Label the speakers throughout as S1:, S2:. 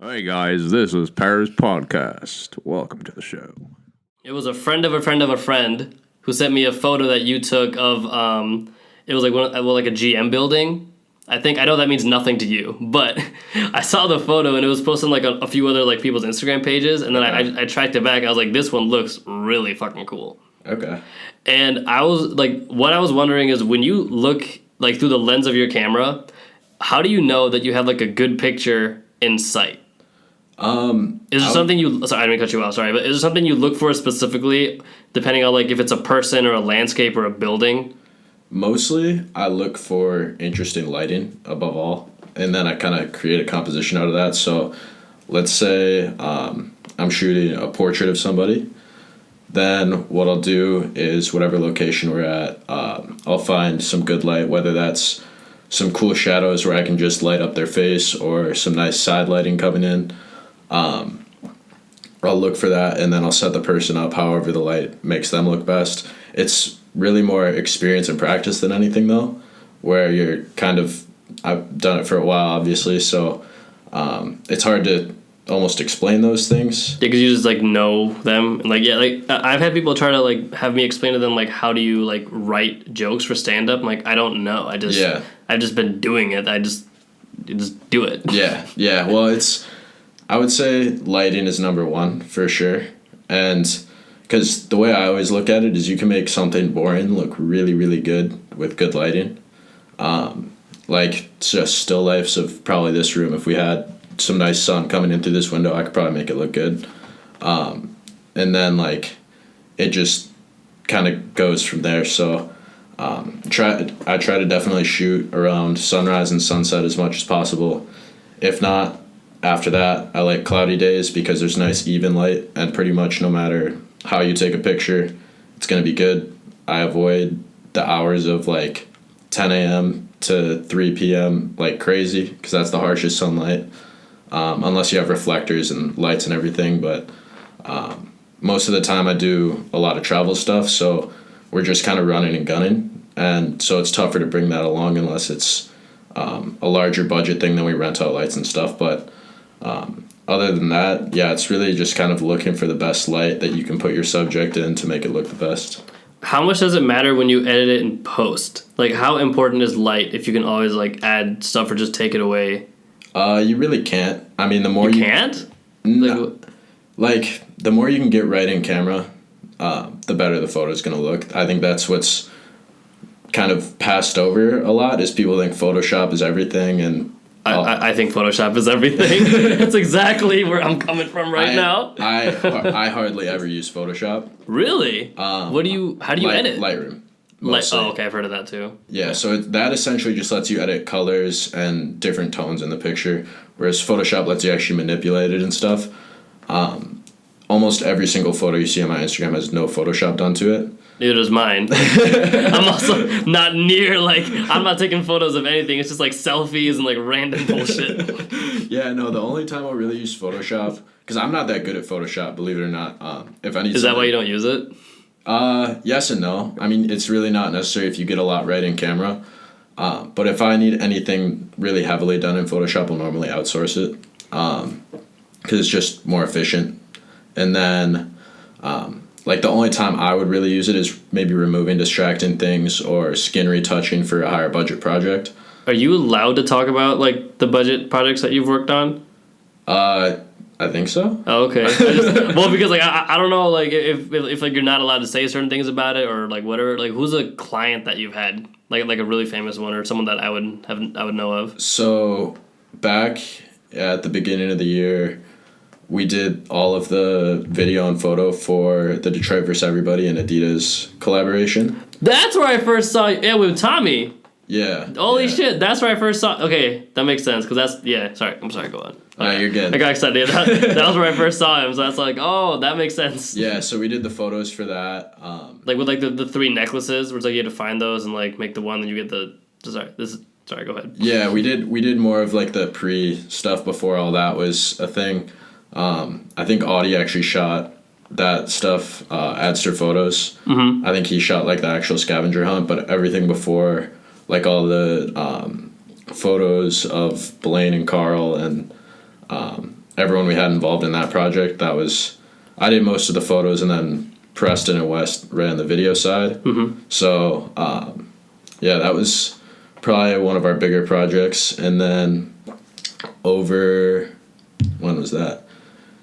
S1: Hey guys, this is Pary's podcast. Welcome to the show.
S2: It was a friend of a friend of a friend who sent me a photo that you took of it was like a GM building. I know that means nothing to you, but I saw the photo and it was posted on like a few other like people's Instagram pages, and then I tracked it back. I was like, this one looks really fucking cool.
S1: Okay.
S2: And I was like, what I was wondering is, when you look like through the lens of your camera, how do you know that you have like a good picture in sight? Is there something you... Sorry, I didn't mean to cut you off, sorry. But is there something you look for specifically, depending on, like, if it's a person or a landscape or a building?
S3: Mostly, I look for interesting lighting, above all. And then I kind of create a composition out of that. So, let's say I'm shooting a portrait of somebody. Then what I'll do is, whatever location we're at, I'll find some good light, whether that's some cool shadows where I can just light up their face or some nice side lighting coming in. I'll look for that, and then I'll set the person up however the light makes them look best. It's really more experience and practice than anything, though, where you're kind of... I've done it for a while, obviously, so it's hard to almost explain those things.
S2: Yeah, because you just, like, know them. And, like, yeah, like, I've had people try to, like, have me explain to them, like, how do you, like, write jokes for stand-up? I'm like, I don't know. I've just been doing it. You just do it.
S3: Yeah. Well, I would say lighting is number one, for sure. And because the way I always look at it is you can make something boring look really, really good with good lighting. Like, just still lifes of probably this room. If we had some nice sun coming in through this window, I could probably make it look good. And then, like, it just kind of goes from there. So I try to definitely shoot around sunrise and sunset as much as possible. If not, after that, I like cloudy days because there's nice even light, and pretty much no matter how you take a picture, it's going to be good. I avoid the hours of like 10 a.m. to 3 p.m. like crazy, because that's the harshest sunlight, unless you have reflectors and lights and everything. But most of the time I do a lot of travel stuff, so we're just kind of running and gunning, and so it's tougher to bring that along unless it's a larger budget thing, then we rent out lights and stuff. But other than that, yeah, it's really just kind of looking for the best light that you can put your subject in to make it look the best.
S2: How much does it matter when you edit it in post? Like, how important is light if you can always, like, add stuff or just take it away?
S3: You really can't. I mean, the more
S2: you can't?
S3: No. Like, the more you can get right in camera, the better the photo's going to look. I think that's what's kind of passed over a lot, is people think Photoshop is everything, and
S2: I think Photoshop is everything. That's exactly where I'm coming from now.
S3: I hardly ever use Photoshop.
S2: Really? How do you edit?
S3: Lightroom.
S2: Okay, I've heard of that too.
S3: Yeah, so that essentially just lets you edit colors and different tones in the picture, whereas Photoshop lets you actually manipulate it and stuff. Almost every single photo you see on my Instagram has no Photoshop done to it.
S2: Neither does mine. I'm also not near, like, I'm not taking photos of anything. It's just, like, selfies and, like, random bullshit.
S3: Yeah, no, the only time I'll really use Photoshop, because I'm not that good at Photoshop, believe it or not.
S2: Is that why you don't use it?
S3: Yes and no. I mean, it's really not necessary if you get a lot right in camera. But if I need anything really heavily done in Photoshop, I'll normally outsource it, because it's just more efficient. And then... like, the only time I would really use it is maybe removing distracting things or skin retouching for a higher budget project.
S2: Are you allowed to talk about, like, the budget projects that you've worked on?
S3: I think so.
S2: Oh, okay. Because, like, I don't know, like, if like, you're not allowed to say certain things about it, or, like, whatever. Like, who's a client that you've had? Like a really famous one, or someone that I would know of?
S3: So, back at the beginning of the year, we did all of the video and photo for the Detroit vs. Everybody and Adidas collaboration.
S2: That's where I first saw you. Yeah, with Tommy.
S3: Yeah.
S2: Holy shit, that's where I first saw... Okay, that makes sense, because that's... Yeah, I'm sorry, go on.
S3: No, you're good.
S2: I got excited. That was where I first saw him, so that's like, oh, that makes sense.
S3: Yeah, so we did the photos for that.
S2: Like, with, like, the three necklaces, where it's like you had to find those and, like, make the one, then you get the... Sorry, go ahead.
S3: Yeah, we did more of, like, the pre-stuff before all that was a thing. I think Audie actually shot that stuff, Adster Photos.
S2: Mm-hmm.
S3: I think he shot, like, the actual scavenger hunt, but everything before, like, all the photos of Blaine and Carl and everyone we had involved in that project. I did most of the photos, and then Preston and West ran the video side.
S2: Mm-hmm.
S3: So yeah, that was probably one of our bigger projects. And then when was that?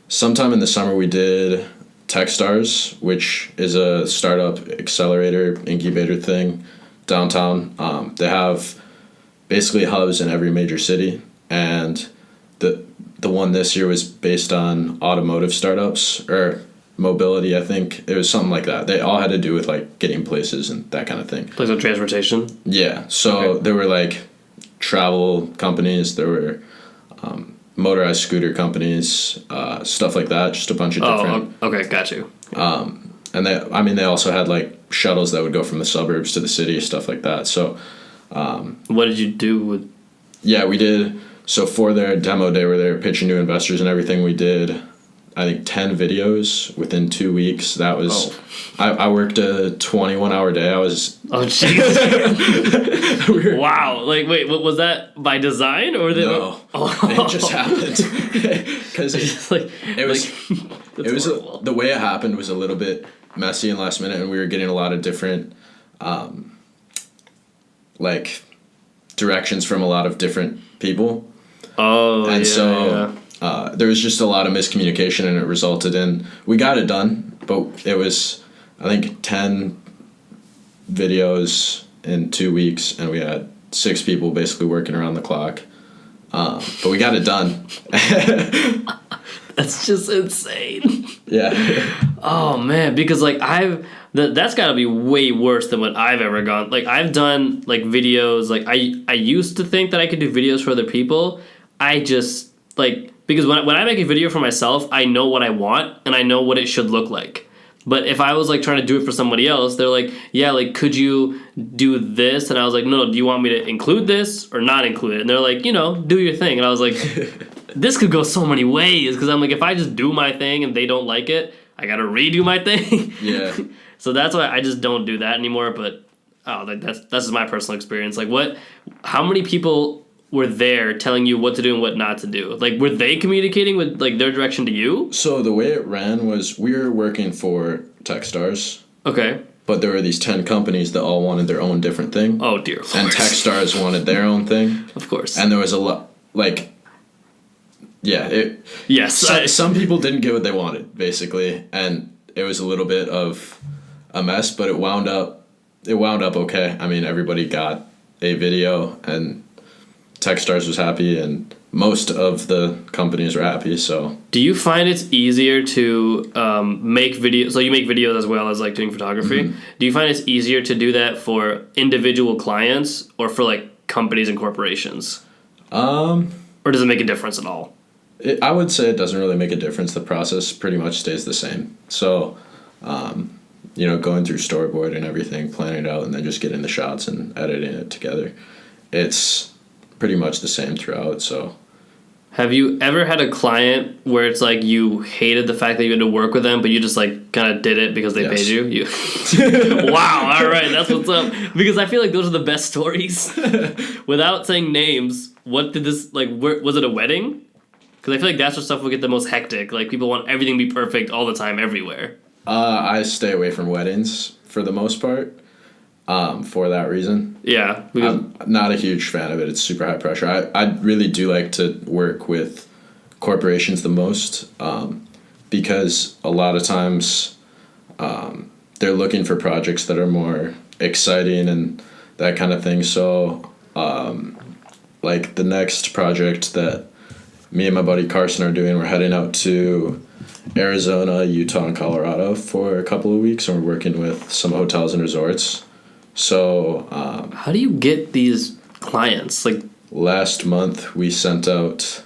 S3: Sometime in the summer we did Techstars, which is a startup accelerator incubator thing downtown. They have basically hubs in every major city, and the one this year was based on automotive startups or mobility. I think it was something like that. They all had to do with like getting places and that kind of thing.
S2: Like on transportation.
S3: Yeah. So there were like travel companies. There were motorized scooter companies, stuff like that. Just a bunch of different.
S2: Oh, okay, got you.
S3: And they also had like shuttles that would go from the suburbs to the city, stuff like that. So,
S2: what did you do with?
S3: Yeah, we did. So for their demo day where they were pitching to investors and everything, we did, I think, 10 videos within 2 weeks. That was, I worked a 21-hour day. I was.
S2: Oh, jeez. Wow. Like, wait, was that by design or
S3: No, it just happened. Because the way it happened was a little bit messy and last minute, and we were getting a lot of different, like, directions from a lot of different people.
S2: Oh,
S3: and
S2: yeah,
S3: so there was just a lot of miscommunication, and it resulted in, we got it done, but it was, I think, 10 videos in 2 weeks, and we had 6 people basically working around the clock. But we got it done.
S2: That's just insane.
S3: Yeah.
S2: Oh man, because like that's got to be way worse than what I've ever gone. Like I've done like videos. Like I used to think that I could do videos for other people. I just like because when I make a video for myself, I know what I want and I know what it should look like. But if I was like trying to do it for somebody else, they're like, yeah, like could you do this? And I was like, no, do you want me to include this or not include it? And they're like, do your thing. And I was like, this could go so many ways because I'm like, if I just do my thing and they don't like it, I gotta redo my thing.
S3: Yeah.
S2: So that's why I just don't do that anymore. But that's just my personal experience. Like how many people were there telling you what to do and what not to do? Like were they communicating with like their direction to you?
S3: So the way it ran was we were working for Techstars.
S2: Okay.
S3: But there were these 10 companies that all wanted their own different thing.
S2: Oh dear Lord.
S3: And Techstars wanted their own thing.
S2: Of course.
S3: And there was a lot like some people didn't get what they wanted, basically, and it was a little bit of a mess, but it wound up okay. I mean, everybody got a video, and Techstars was happy, and most of the companies were happy. So, do
S2: you find it's easier to make videos? So you make videos as well as like doing photography. Mm-hmm. Do you find it's easier to do that for individual clients or for like companies and corporations? Or does it make a difference at all?
S3: I would say it doesn't really make a difference. The process pretty much stays the same. So, going through storyboard and everything, planning it out, and then just getting the shots and editing it together. It's pretty much the same throughout. So,
S2: have you ever had a client where it's like you hated the fact that you had to work with them, but you just like kind of did it because they paid you? Wow, all right, that's what's up. Because I feel like those are the best stories. Without saying names, what did this like? Was it a wedding? Because I feel like that's where stuff will get the most hectic. Like, people want everything to be perfect all the time, everywhere.
S3: I stay away from weddings for the most part for that reason.
S2: Yeah.
S3: I'm not a huge fan of it. It's super high pressure. I really do like to work with corporations the most because a lot of times they're looking for projects that are more exciting and that kind of thing. So, like, the next project that me and my buddy Carson are doing, we're heading out to Arizona, Utah, and Colorado for a couple of weeks, and we're working with some hotels and resorts. So,
S2: how do you get these clients? Like,
S3: last month we sent out,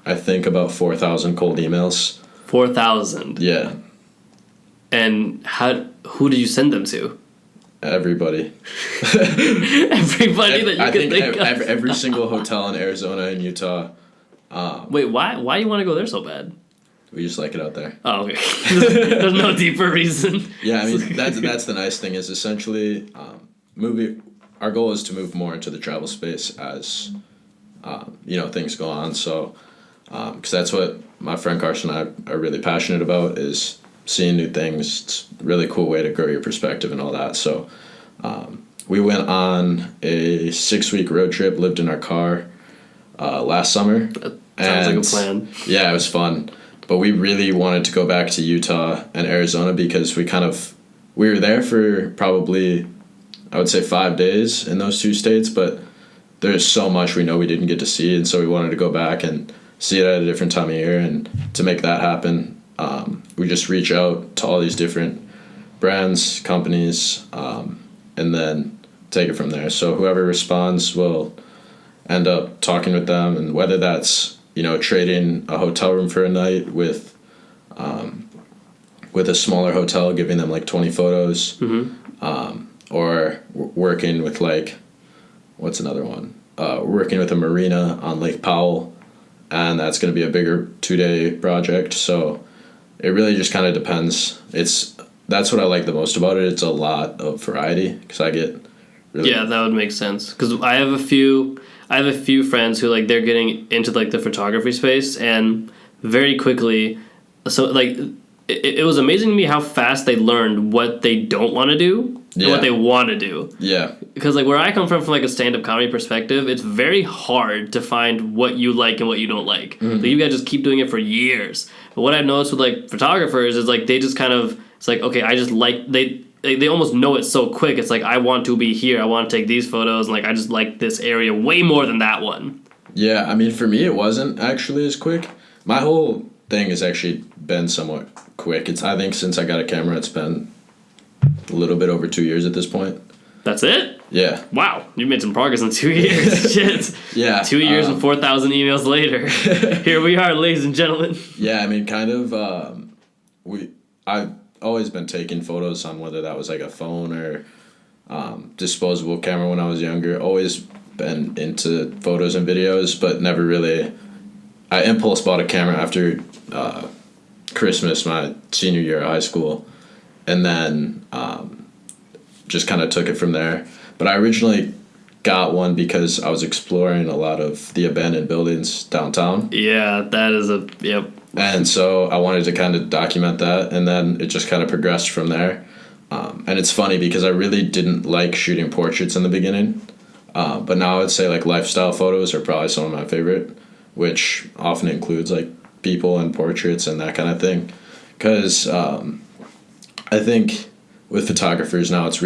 S3: I think, about 4,000 cold emails.
S2: 4,000?
S3: Yeah.
S2: And who did you send them to?
S3: Everybody.
S2: Everybody that you could think of.
S3: Every single hotel in Arizona and Utah.
S2: Wait, why do you want to go there so bad?
S3: We just like it out there.
S2: Oh, okay. There's no deeper reason.
S3: Yeah, I mean, that's the nice thing is essentially our goal is to move more into the travel space as, things go on. So, because that's what my friend Carson and I are really passionate about is seeing new things. It's a really cool way to grow your perspective and all that. So we went on a 6-week road trip, lived in our car last summer.
S2: Sounds like a plan.
S3: Yeah, it was fun. But we really wanted to go back to Utah and Arizona because we were there for probably, I would say 5 days in those two states, but there's so much we know we didn't get to see, and so we wanted to go back and see it at a different time of year. And to make that happen, we just reach out to all these different brands, companies, and then take it from there. So whoever responds will end up talking with them, and whether that's, trading a hotel room for a night with a smaller hotel, giving them like 20 photos, or working with what's another one? Working with a marina on Lake Powell, and that's going to be a bigger 2-day project. So it really just kind of depends. That's what I like the most about it. It's a lot of variety because I get really...
S2: Yeah, that would make sense. Because I have a few friends who they're getting into the photography space, and very quickly, so it was amazing to me how fast they learned what they don't want to do and what they want to do.
S3: Yeah.
S2: Because where I come from a stand-up comedy perspective, it's very hard to find what you like and what you don't like.
S3: Mm-hmm.
S2: You guys just keep doing it for years. But what I've noticed with photographers is they just kind of, it's okay, I just they almost know it so quick. It's I want to be here, I want to take these photos, and I just like this area way more than that one.
S3: Yeah, I mean, for me it wasn't actually as quick. My whole thing has actually been somewhat quick. I think since I got a camera, it's been a little bit over 2 years at this point.
S2: That's it?
S3: Yeah.
S2: Wow, you made some progress in 2 years. Shit.
S3: Yeah.
S2: 2 years and 4,000 emails later. Here we are, ladies and gentlemen.
S3: Yeah, I mean, kind of, I've always been taking photos on whether that was a phone or disposable camera when I was younger. Always been into photos and videos, but never really... I impulse bought a camera after Christmas, my senior year of high school, and then just kind of took it from there. But I originally got one because I was exploring a lot of the abandoned buildings downtown.
S2: Yeah, that is yep.
S3: And so I wanted to kind of document that, and then it just kind of progressed from there. And it's funny because I really didn't like shooting portraits in the beginning, but now I'd say lifestyle photos are probably some of my favorite, which often includes people and portraits and that kind of thing. Because I think with photographers now it's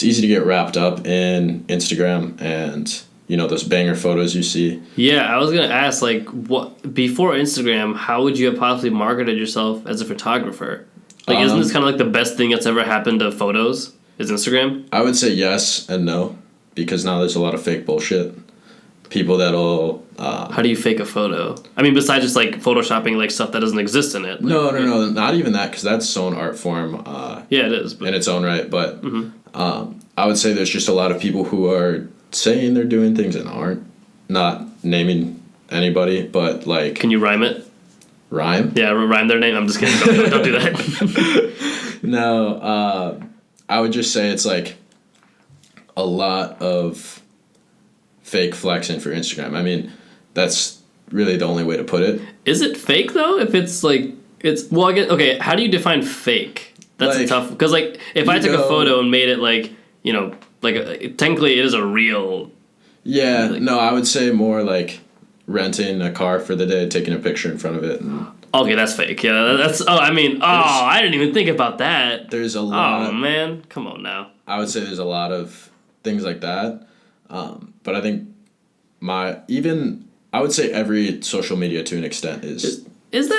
S3: easy to get wrapped up in Instagram and those banger photos you see.
S2: Yeah, I was gonna ask what before Instagram, how would you have possibly marketed yourself as a photographer? Isn't this kind of the best thing that's ever happened to photos is Instagram?
S3: I would say yes and no, because now there's a lot of fake bullshit. People that'll...
S2: How do you fake a photo? I mean, besides just photoshopping stuff that doesn't exist in it.
S3: No, not even that, because that's its own art form.
S2: Yeah, it is.
S3: In its own right, but I would say there's just a lot of people who are saying they're doing things and aren't. Not naming anybody, but
S2: Can you rhyme it?
S3: Rhyme?
S2: Yeah, rhyme their name. I'm just kidding. Don't do that.
S3: No, I would just say it's a lot of fake flexing for Instagram. I mean, that's really the only way to put it.
S2: Is it fake though? If it's I guess, okay, how do you define fake? That's a tough, because if I took a photo and made it technically it is a real...
S3: Yeah, no, I would say more renting a car for the day, taking a picture in front of it.
S2: Okay, that's fake. Yeah, that's... I didn't even think about that.
S3: There's a lot...
S2: Oh, man. Come on now.
S3: I would say there's a lot of things like that. But I think I would say every social media to an extent is fake.
S2: Is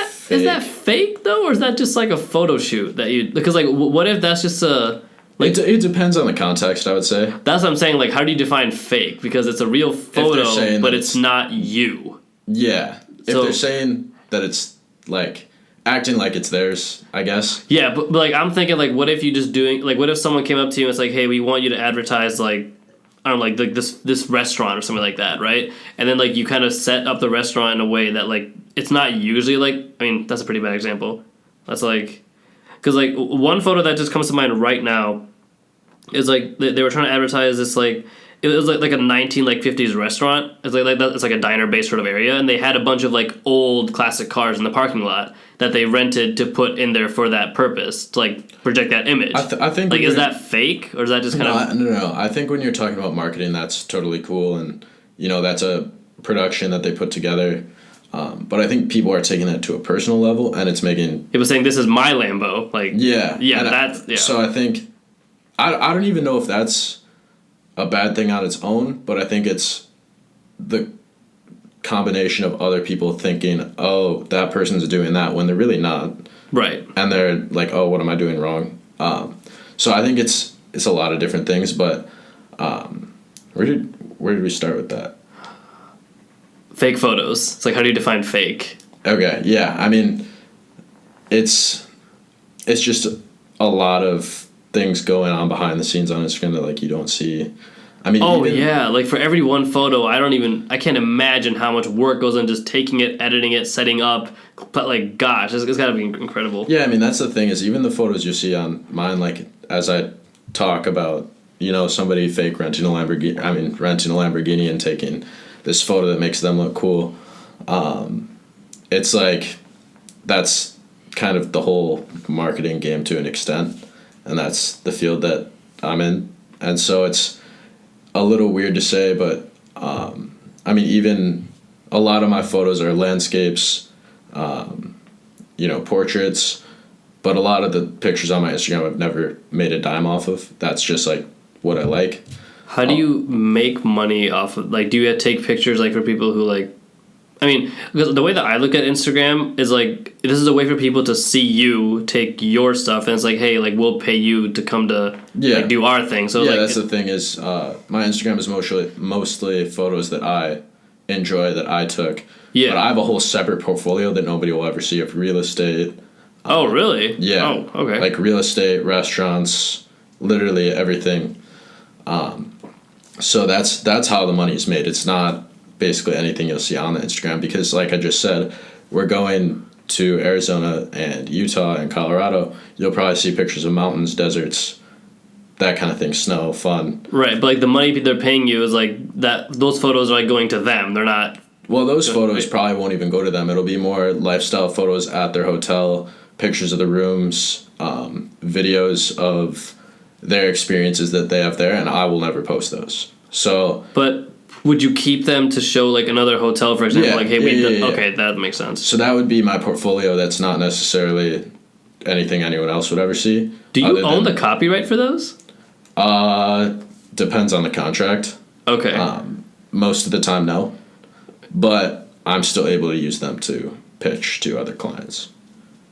S2: that fake though, or is that just a photo shoot that you... Because what if that's just a...
S3: it depends on the context, I would say.
S2: That's what I'm saying. How do you define fake? Because it's a real photo, but it's not you.
S3: Yeah. If they're saying that it's acting like it's theirs, I guess.
S2: Yeah, but I'm thinking what if you just doing what if someone came up to you and it's hey, we want you to advertise I don't know, this restaurant or something like that, right? And then you kind of set up the restaurant in a way that it's not usually I mean, that's a pretty bad example. That's because one photo that just comes to mind right now is they were trying to advertise this it was like a 1950s restaurant. It's it's like a diner based sort of area, and they had a bunch of like old classic cars in the parking lot that they rented to put in there for that purpose, to like project that image.
S3: I think
S2: like, is that fake, or is that just kind of
S3: no? I think when you're talking about marketing, that's totally cool, and that's a production that they put together. But I think people are taking that to a personal level, and it's making
S2: it was saying this is my Lambo, like
S3: yeah.
S2: So
S3: I think I don't even know if that's a bad thing on its own, but I think it's the combination of other people thinking, oh, that person's doing that when they're really not,
S2: right?
S3: And they're like, oh, what am I doing wrong? So I think it's a lot of different things, but where did we start with that?
S2: Fake photos. It's like, how do you define fake?
S3: Okay, yeah. I mean, it's just a lot of things going on behind the scenes on Instagram that like you don't see. I mean,
S2: yeah, like for every one photo, I can't imagine how much work goes into just taking it, editing it, setting up. But like, gosh, it's got to be incredible.
S3: Yeah, I mean, that's the thing is even the photos you see on mine, like as I talk about, somebody fake renting a Lamborghini and taking this photo that makes them look cool. It's like that's kind of the whole marketing game to an extent, and that's the field that I'm in, and so it's a little weird to say, but I mean, even a lot of my photos are landscapes, portraits, but a lot of the pictures on my Instagram I've never made a dime off of. That's just like what I like.
S2: How do you make money off of, like, do you take pictures, like, for people who, like, I mean, because the way that I look at Instagram is, like, this is a way for people to see you take your stuff, and it's like, hey, like, we'll pay you to come to, like, do our thing. So,
S3: yeah,
S2: like,
S3: that's the thing is, my Instagram is mostly photos that I enjoy, that I took.
S2: Yeah.
S3: But I have a whole separate portfolio that nobody will ever see of real estate.
S2: Oh, really?
S3: Yeah.
S2: Oh, okay.
S3: Like, real estate, restaurants, literally everything. So that's how the money is made. It's not basically anything you'll see on the Instagram because, like I just said, we're going to Arizona and Utah and Colorado. You'll probably see pictures of mountains, deserts, that kind of thing, snow, fun.
S2: Right, but like the money they're paying you is like that. Those photos are like going to them. They're not.
S3: Well, those photos probably won't even go to them. It'll be more lifestyle photos at their hotel, pictures of the rooms, videos of their experiences that they have there, and I will never post those. So,
S2: but would you keep them to show like another hotel, for example?
S3: Yeah,
S2: like, hey, okay, that makes sense.
S3: So that would be my portfolio. That's not necessarily anything anyone else would ever see.
S2: Do you own the copyright for those?
S3: Depends on the contract.
S2: Okay.
S3: Most of the time, no, but I'm still able to use them to pitch to other clients.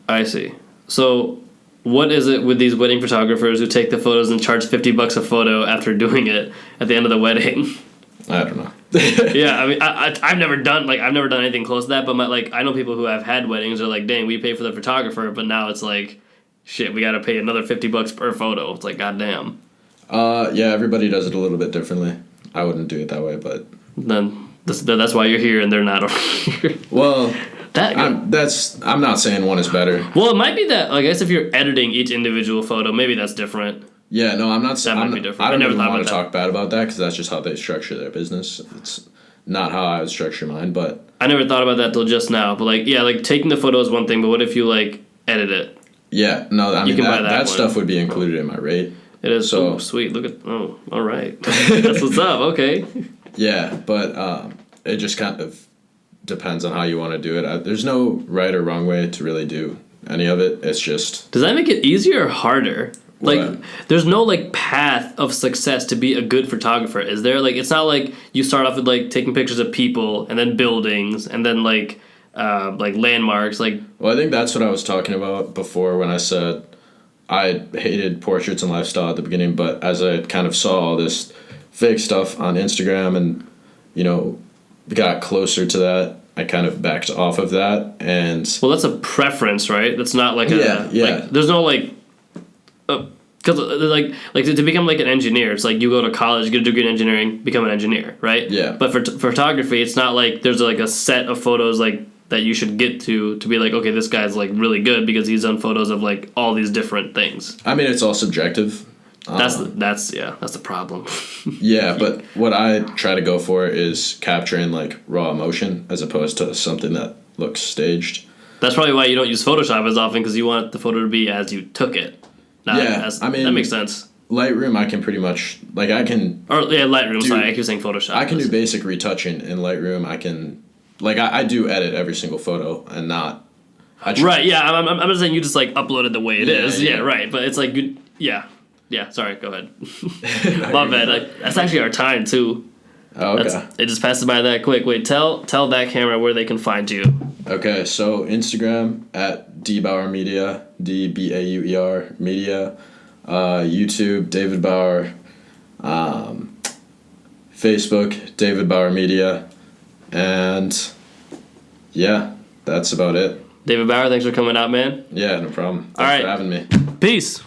S3: I
S2: see. So, what is it with these wedding photographers who take the photos and charge $50 a photo after doing it at the end of the wedding?
S3: I don't know.
S2: Yeah, I mean, I've never done anything close to that. But I know people who have had weddings. They're like, dang, we pay for the photographer, but now it's like, shit, we got to pay another $50 per photo. It's like, goddamn.
S3: Yeah, everybody does it a little bit differently. I wouldn't do it that way, but
S2: then that's why you're here and they're not over here.
S3: Well. I'm not saying one is better.
S2: Well, it might be that. I guess if you're editing each individual photo, maybe that's different.
S3: Yeah, no, I'm not.
S2: That might be different.
S3: I don't even want to talk bad about that because that's just how they structure their business. It's not how I would structure mine. But
S2: I never thought about that till just now. But like taking the photo is one thing. But what if you like edit it?
S3: Yeah, no, I mean that stuff would be included in my rate.
S2: It is so sweet. Look at all right. That's what's up. Okay.
S3: Yeah, but it just kind of depends on how you want to do it. There's no right or wrong way to really do any of it. It's just...
S2: Does that make it easier or harder?
S3: What?
S2: Like, there's no, like, path of success to be a good photographer, is there? Like, it's not like you start off with, like, taking pictures of people and then buildings and then, like landmarks, like...
S3: Well, I think that's what I was talking about before when I said I hated portraits and lifestyle at the beginning, but as I kind of saw all this fake stuff on Instagram and, got closer to that, I kind of backed off of that. And
S2: well, that's a preference, right? That's not like
S3: yeah.
S2: Like, there's no like, because like to become like an engineer, it's like you go to college, get a degree in engineering, become an engineer, right?
S3: Yeah.
S2: But for photography, it's not like there's like a set of photos like that you should get to be like, okay, this guy's like really good because he's done photos of like all these different things.
S3: I mean, it's all subjective.
S2: That's the problem.
S3: Yeah, but what I try to go for is capturing like raw emotion as opposed to something that looks staged.
S2: That's probably why you don't use Photoshop as often, because you want the photo to be as you took it. I mean, that makes sense.
S3: Lightroom, I can pretty much
S2: Lightroom. Sorry, I keep saying Photoshop.
S3: I can do basic retouching in Lightroom. I can I do edit every single photo and not.
S2: Right. Yeah. I'm just saying you just like upload it the way it is.
S3: Yeah.
S2: Yeah. Right. But it's like good. Yeah. Yeah. Sorry. Go ahead. My bad. That's actually our time too.
S3: Oh, okay.
S2: It just passes by that quick. Wait. Tell that camera where they can find you.
S3: Okay. So Instagram at dbauer media, DBAUER media. YouTube David Bauer. Facebook David Bauer Media, and yeah, that's about it.
S2: David Bauer, thanks for coming out, man.
S3: Yeah, no problem.
S2: Thanks
S3: for having me.
S2: Peace.